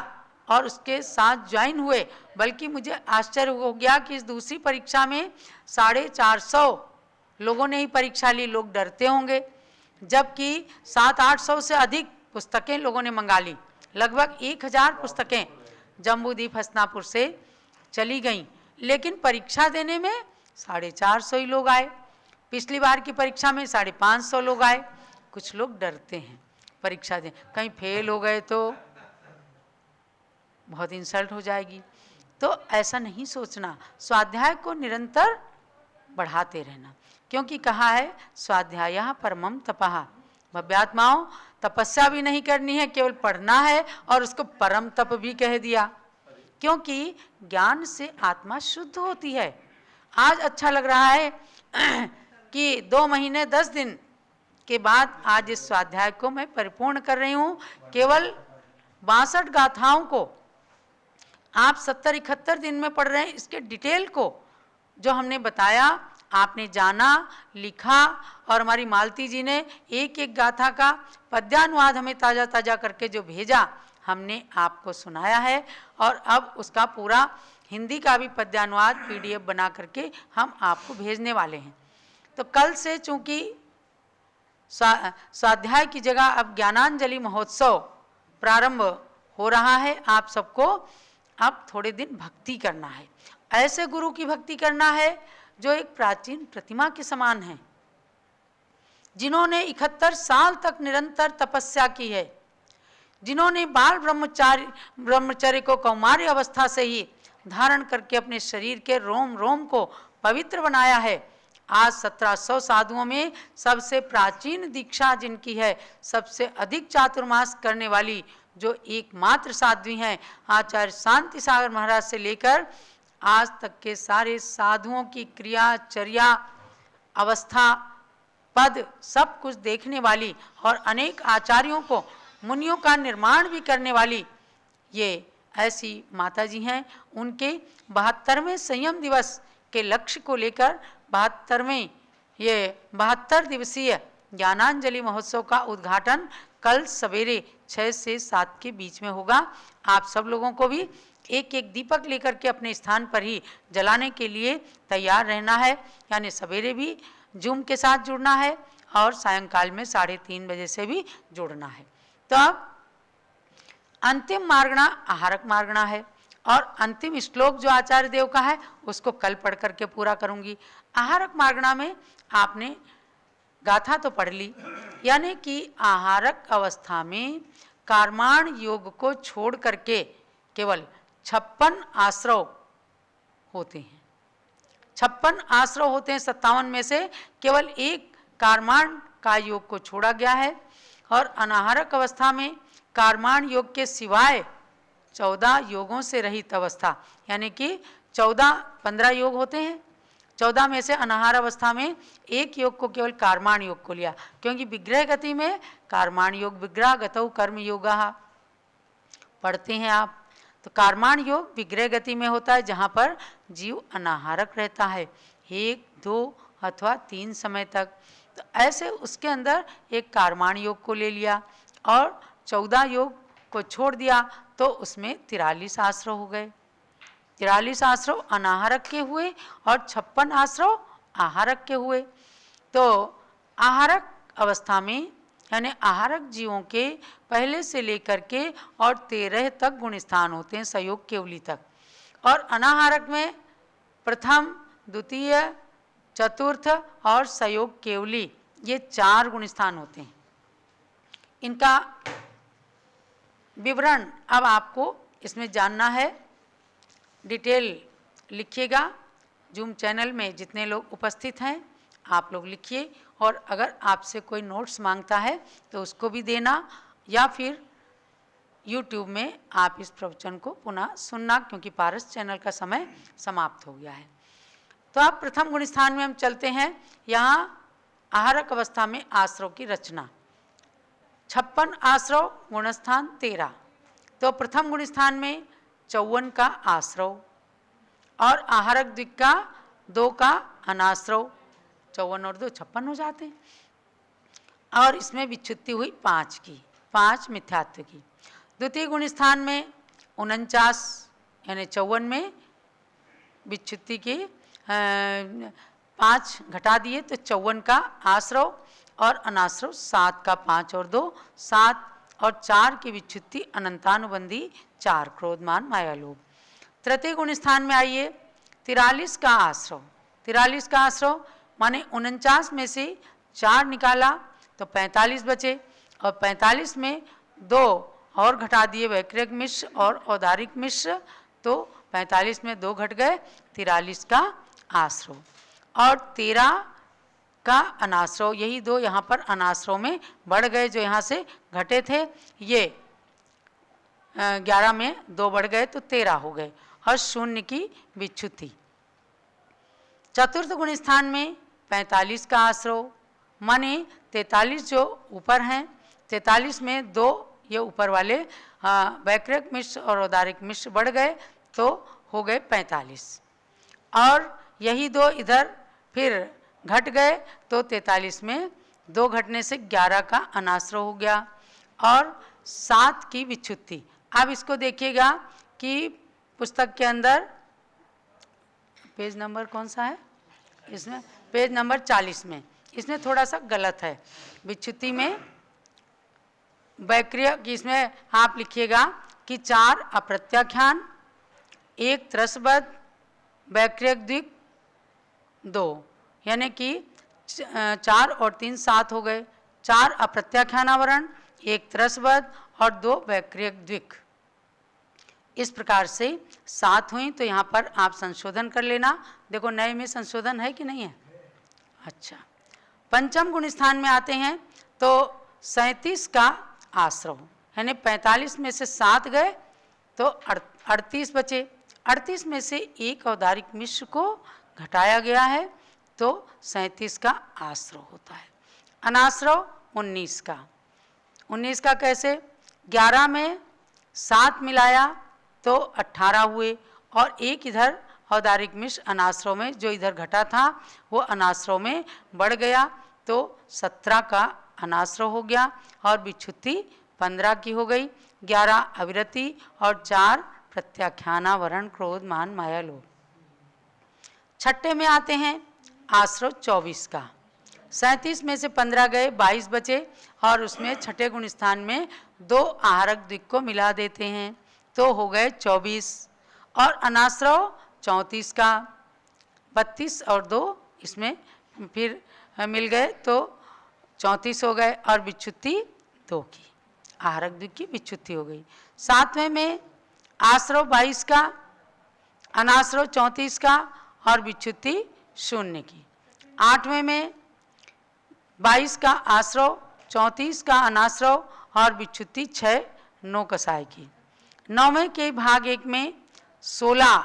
और उसके साथ ज्वाइन हुए, बल्कि मुझे आश्चर्य हो गया कि इस दूसरी परीक्षा में 450 लोगों ने ही परीक्षा ली। लोग डरते होंगे, जबकि 700-800 से अधिक पुस्तकें लोगों ने मंगा ली। लगभग 1000 पुस्तकें जम्बूद्वीप हस्तिनापुर से चली गईं, लेकिन परीक्षा देने में 450 ही लोग आए। पिछली बार की परीक्षा में 550 लोग आए। कुछ लोग डरते हैं परीक्षा दें, कहीं फेल हो गए तो बहुत इंसल्ट हो जाएगी। तो ऐसा नहीं सोचना, स्वाध्याय को निरंतर बढ़ाते रहना, क्योंकि कहा है स्वाध्यायः परमं तपः। भव्यात्माओं, तपस्या भी नहीं करनी है, केवल पढ़ना है, और उसको परम तप भी कह दिया, क्योंकि ज्ञान से आत्मा शुद्ध होती है। आज अच्छा लग रहा है कि 2 महीने 10 दिन के बाद आज इस स्वाध्याय को मैं परिपूर्ण कर रही हूँ। केवल 62 गाथाओं को आप 70-71 दिन में पढ़ रहे हैं। इसके डिटेल को जो हमने बताया, आपने जाना, लिखा, और हमारी मालती जी ने एक एक गाथा का पद्यानुवाद हमें ताज़ा ताज़ा करके जो भेजा, हमने आपको सुनाया है। और अब उसका पूरा हिंदी का भी पद्यानुवाद PDF बना करके हम आपको भेजने वाले हैं। तो कल से चूँकि स्वाध्याय की जगह अब ज्ञानांजलि महोत्सव प्रारंभ हो रहा है, आप सबको अब थोड़े दिन भक्ति करना है। ऐसे गुरु की भक्ति करना है जो एक प्राचीन प्रतिमा के समान है, जिन्होंने 71 साल तक निरंतर तपस्या की है, जिन्होंने बाल ब्रह्मचर्य को कौमार्य अवस्था से ही धारण करके अपने शरीर के रोम रोम को पवित्र बनाया है। आज 1700 साधुओं में सबसे प्राचीन दीक्षा जिनकी है, सबसे अधिक चातुर्मास करने वाली जो एकमात्र साध्वी हैं, आचार्य शांति सागर महाराज से लेकर आज तक के सारे साधुओं की क्रिया, चर्या, अवस्था, पद सब कुछ देखने वाली और अनेक आचार्यों को, मुनियों का निर्माण भी करने वाली ये ऐसी माता जी हैं। उनके 72वें संयम दिवस के लक्ष्य को लेकर 72 दिवसीय ज्ञानांजलि महोत्सव का उद्घाटन कल सवेरे 6 से 7 के बीच में होगा। आप सब लोगों को भी एक एक दीपक लेकर के अपने स्थान पर ही जलाने के लिए तैयार रहना है, यानी सवेरे भी जूम के साथ जुड़ना है और सायंकाल में 3:30 बजे से भी जुड़ना है। तो अब अंतिम मार्गणा आहारक मार्गणा है, और अंतिम श्लोक जो आचार्य देव का है उसको कल पढ़ करके पूरा करूंगी। आहारक मार्गणा में आपने गाथा तो पढ़ ली, यानी कि आहारक अवस्था में कर्माण योग को छोड़ करके केवल 56 आश्रव होते हैं। 56 आश्रव होते हैं, 57 में से केवल एक कर्माण का योग को छोड़ा गया है। और अनाहारक अवस्था में कर्माण योग के सिवाय 14 योगों से रहित अवस्था, यानी कि 15 योग होते हैं। 14 में से अनाहार अवस्था में एक योग को केवल कर्माण योग को लिया, क्योंकि विग्रह गति में कर्माण योग विग्रह गतौ कर्म योगा पढ़ते हैं आप। तो कर्माण योग विग्रह गति में होता है, जहाँ पर जीव अनाहारक रहता है 1, 2 अथवा 3 समय तक। तो ऐसे उसके अंदर एक कर्माण योग को ले लिया और 14 योग को छोड़ दिया, तो उसमें 43 आश्रव हो गए। 43 आश्रव अनाहारक के हुए और 56 आश्रव आहारक के हुए। तो आहारक अवस्था में यानी आहारक जीवों के पहले से लेकर के और 13 तक गुण स्थान होते हैं, संयोग केवली तक। और अनाहारक में प्रथम, द्वितीय, चतुर्थ और संयोग केवली, ये 4 गुण स्थान होते हैं। इनका विवरण अब आपको इसमें जानना है, डिटेल लिखिएगा। जूम चैनल में जितने लोग उपस्थित हैं आप लोग लिखिए, और अगर आपसे कोई नोट्स मांगता है तो उसको भी देना, या फिर YouTube में आप इस प्रवचन को पुनः सुनना, क्योंकि पारस चैनल का समय समाप्त हो गया है। तो अब प्रथम गुण स्थान में हम चलते हैं। यहाँ आहारक अवस्था में आश्रव की रचना, 56 आश्रव, गुणस्थान 13। तो प्रथम गुण स्थान में 54 का आश्रव और आहारक द्विक का 2 का अनाश्रव, 54 और 2 56 हो जाते हैं। और इसमें विच्छुत्ति हुई 5 की, 5 मिथ्यात्व की। द्वितीय गुण स्थान में 49 यानी 54 में विच्छुत्ति की 5 घटा दिए तो 54 का आश्रव और अनाश्रव 7 का 5 और 2 7 और 4 की विच्छुत्ति अनंतानुबंधी 4 क्रोधमान माया लोभ। तृतीय गुण स्थान में आइए 43 का आश्रव। 43 का आश्रव माने 49 में से 4 निकाला तो 45 बचे और 45 में 2 और घटा दिए वैक्रिक मिश्र और औदारिक मिश्र तो 45 में 2 घट गए 43 का आश्रव और 13 का अनाश्रव। यही 2 यहाँ पर अनाश्रव में बढ़ गए जो यहाँ से घटे थे, ये 11 में 2 बढ़ गए तो 13 हो गए और 0 की विच्छुत्ति। चतुर्थ गुण स्थान में 45 का आश्रव माने 43 जो ऊपर हैं 43 में 2 ये ऊपर वाले वैक्रिक मिश्र और औदारिक मिश्र बढ़ गए तो हो गए 45 और यही 2 इधर फिर घट गए तो 43 में 2 घटने से 11 का अनाश्रव हो गया और 7 की विच्छुत्ति। अब इसको देखिएगा कि पुस्तक के अंदर पेज नंबर कौन सा है, इसमें पेज नंबर 40 में इसमें थोड़ा सा गलत है। विच्छुत्ति में वैक्रिय की इसमें आप लिखिएगा कि 4 अप्रत्याख्यान 1 त्रसबद्ध वैक्रियक द्विक 2 यानी कि 4 और 3 7 हो गए। 4 अप्रत्याख्यानावरण 1 त्रसबद्ध और 2 वैक्रियक द्विक। इस प्रकार से 7 हुई तो यहाँ पर आप संशोधन कर लेना। देखो नए में संशोधन है कि नहीं है। अच्छा, पंचम गुण स्थान में आते हैं तो 37 का आश्रव यानी 45 में से 7 गए तो 38 बचे। 38 में से 1 औदारिक मिश्र को घटाया गया है तो 37 का आश्रव होता है। अनाश्रव 19 का। 19 का कैसे, 11 में 7 मिलाया तो 18 हुए और 1 इधर औदारिक मिश्र अनाश्रव में जो इधर घटा था वो अनाश्रव में बढ़ गया तो 17 का अनाश्रव हो गया और विच्छुत्ति 15 की हो गई। 11 अविरति और 4 प्रत्याख्यानावरण क्रोध मान माया लोभ। छठे में आते हैं आश्रव 24 का। 37 में से 15 गए 22 बचे और उसमें छठे गुण स्थान में 2 आहारक द्विक को मिला देते हैं तो हो गए 24 और अनाश्रव 34 का 32 और 2 इसमें फिर मिल गए तो 34 हो गए और विच्छुत्ति 2 की आहारक द्विक की विच्छुत्ति हो गई। 7वें में आश्रव 22 का अनाश्रव 34 का और विच्छुत्ति 0 की। 8वें में 22 का आश्रव 34 का अनाश्रव और विच्छुत्ति 6 9 कसाय की। 9वें के भाग 1 में 16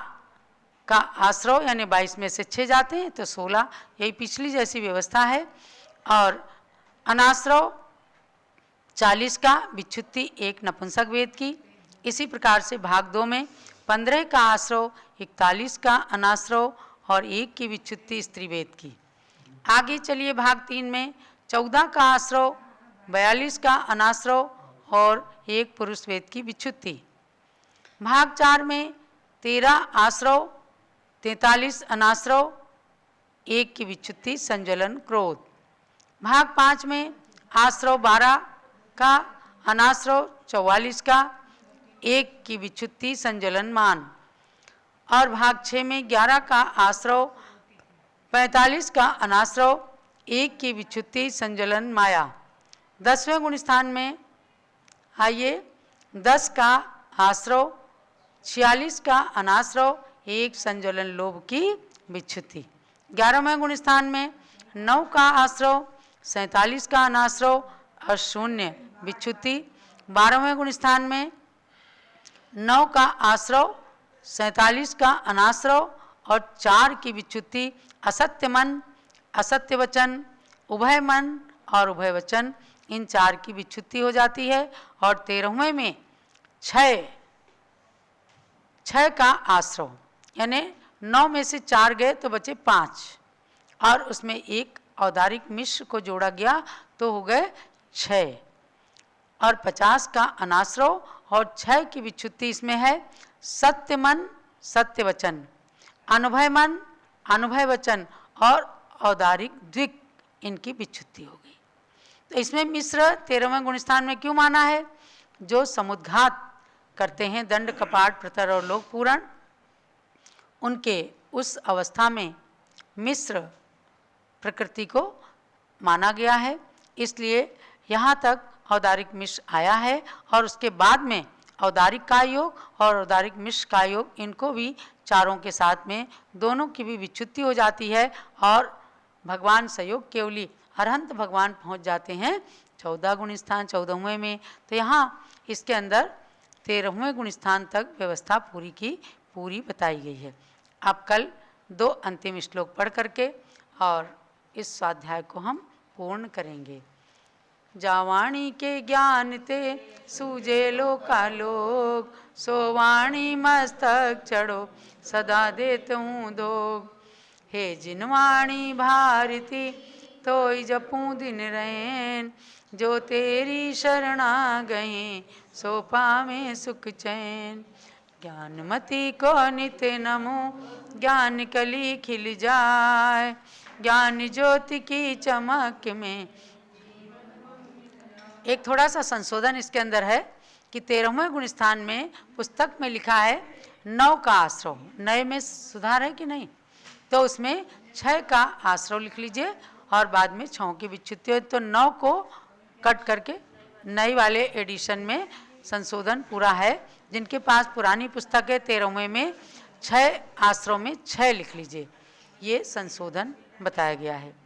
का आश्रव यानी 22 में से 6 जाते हैं तो 16, यही पिछली जैसी व्यवस्था है और अनाश्रव 40 का विच्छुत्ति 1 नपुंसक वेद की। इसी प्रकार से भाग 2 में 15 का आश्रव 41 का अनाश्रव और 1 की विच्छुत्ति स्त्री वेद की। आगे चलिए भाग 3 में 14 का आश्रव 42 का अनाश्रव और 1 पुरुष वेद की विच्छुत्ति। भाग 4 में 13 आश्रव 43 अनाश्रव 1 की विच्छुत्ति संज्वलन क्रोध। भाग 5 में आश्रव 12 का अनाश्रव 44 का 1 की विच्छुत्ति संज्वलन मान और भाग 6 में 11 का आश्रव 45 का अनाश्रव 1 की विच्छुत्ति संज्वलन माया। 10वें गुण स्थान में आइए 10 का आश्रव 46 का अनाश्रव 1 संज्वलन लोभ की विच्छुत्ति। 11वें गुण स्थान में 9 का आश्रव 47 का अनाश्रव और 0 विच्छुत्ति। 12वें गुण स्थान में 9 का आश्रव 47 का अनाश्रव और 4 की विच्छुत्ति असत्य मन, असत्य वचन, उभय मन और उभय वचन, इन 4 की विच्छुत्ति हो जाती है। और 13वें में 6 का आश्रव यानी 9 में से 4 गए तो बचे 5 और उसमें 1 औदारिक मिश्र को जोड़ा गया तो हो गए 6 और 50 का अनाश्रव और 6 की विच्छुत्ति इसमें है। सत्य मन, सत्य वचन, अनुभय मन, अनुभय वचन और औदारिक द्विक, इनकी विच्छुत्ति हो गई। तो इसमें मिश्र 13वें गुण स्थान में क्यों माना है? जो समुद्घात करते हैं, दंड, कपाट, प्रतर और लोक पूरण, उनके उस अवस्था में मिश्र प्रकृति को माना गया है। इसलिए यहाँ तक औदारिक मिश्र आया है और उसके बाद में औदारिक का योग और औदारिक मिश्र का योग, इनको भी चारों के साथ में दोनों की भी विच्छुत्ति हो जाती है और भगवान सहयोग केवली अरहंत भगवान पहुँच जाते हैं 14 गुण स्थान 14वें में। तो यहाँ इसके अंदर 13वें गुण स्थान तक व्यवस्था पूरी की पूरी बताई गई है। अब कल 2 अंतिम श्लोक पढ़ करके और इस स्वाध्याय को हम पूर्ण करेंगे। जावाणी के ज्ञान ते सूझे लोकालोक, सो वाणी मस्तक चढ़ो सदा देत हूँ दोग। हे जिनवाणी भारती तोय जपूं दिन रैन, जो तेरी शरणा गए सो पावे सुख चैन। ज्ञानमती को नित नमो, ज्ञान कली खिल जाए, ज्ञान ज्योति की चमक में। एक थोड़ा सा संशोधन इसके अंदर है कि 13वें गुण स्थान में पुस्तक में लिखा है 9 का आश्रव, नए में सुधार है कि नहीं? तो उसमें 6 का आश्रव लिख लीजिए और बाद में 6 की विच्छुत्ति हो, तो 9 को कट करके नई वाले एडिशन में संशोधन पूरा है। जिनके पास पुरानी पुस्तक है 13वें में 6 आश्रव में 6 लिख लीजिए, ये संशोधन बताया गया है।